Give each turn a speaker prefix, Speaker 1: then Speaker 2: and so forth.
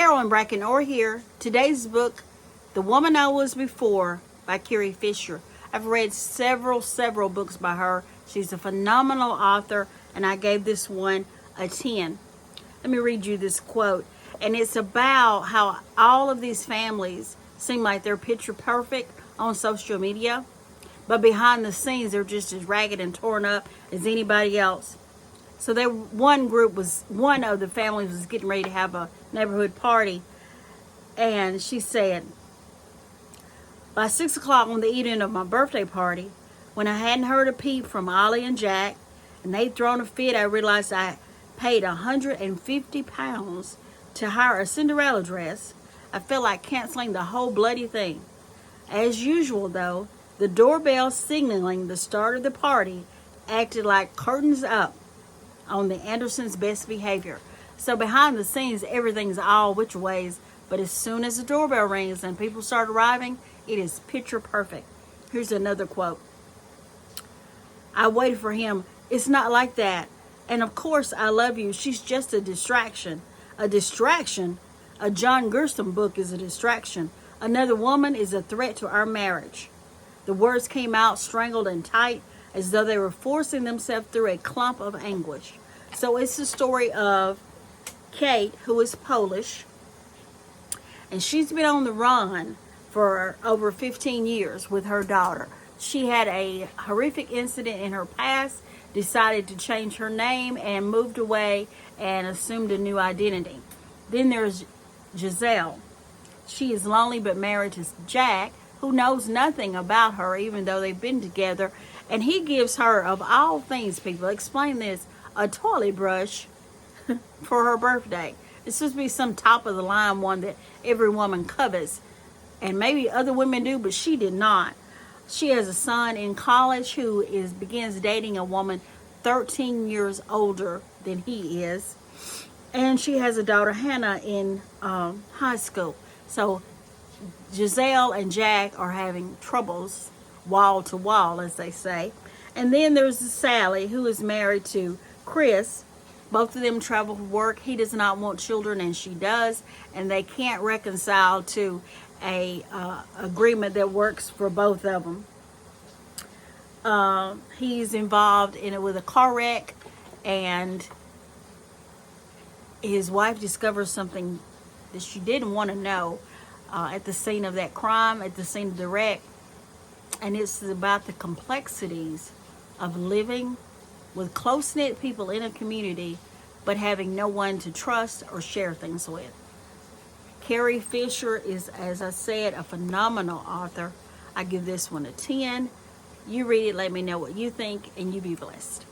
Speaker 1: Carolyn Bracken Orr here. Today's book, The Woman I Was Before by Carrie Fisher. I've read several books by her. She's a phenomenal author, and I gave this one a 10. Let me read you this quote. And it's about how all of these families seem like they're picture perfect on social media, but behind the scenes they're just as ragged and torn up as anybody else. So one of the families was getting ready to have a neighborhood party, and she said, by 6 o'clock on the evening of my birthday party, when I hadn't heard a peep from Ollie and Jack, and they'd thrown a fit, I realized I paid £150 to hire a Cinderella dress. I felt like canceling the whole bloody thing. As usual, though, the doorbell signaling the start of the party acted like curtains up on the Andersons' best behavior. So behind the scenes, everything's all which ways, but as soon as the doorbell rings and people start arriving, it is picture perfect. Here's another quote. I waited for him. It's not like that. And of course, I love you. She's just a distraction. A distraction? A John Grisham book is a distraction. Another woman is a threat to our marriage. The words came out strangled and tight, as though they were forcing themselves through a clump of anguish. So it's the story of Kate, who is Polish, and she's been on the run for over 15 years with her daughter. She had a horrific incident in her past, decided to change her name, and moved away and assumed a new identity. Then there's Giselle. She is lonely but married to Jack, who knows nothing about her, even though they've been together. And he gives her, of all things, people, explain this, a toilet brush for her birthday. It's supposed to be some top-of-the-line one that every woman covets. And maybe other women do, but she did not. She has a son in college who begins dating a woman 13 years older than he is. And she has a daughter, Hannah, in high school. So Giselle and Jack are having troubles wall to wall, as they say. And then there's Sally, who is married to Chris. Both of them travel for work. He does not want children, and she does. And they can't reconcile to a agreement that works for both of them. He's involved in it with a car wreck, and his wife discovers something that she didn't want to know at the scene of that crime, at the scene of the wreck. And it's about the complexities of living with close-knit people in a community, but having no one to trust or share things with. Carrie Fisher is, as I said, a phenomenal author. I give this one a 10. You read it, let me know what you think, and you be blessed.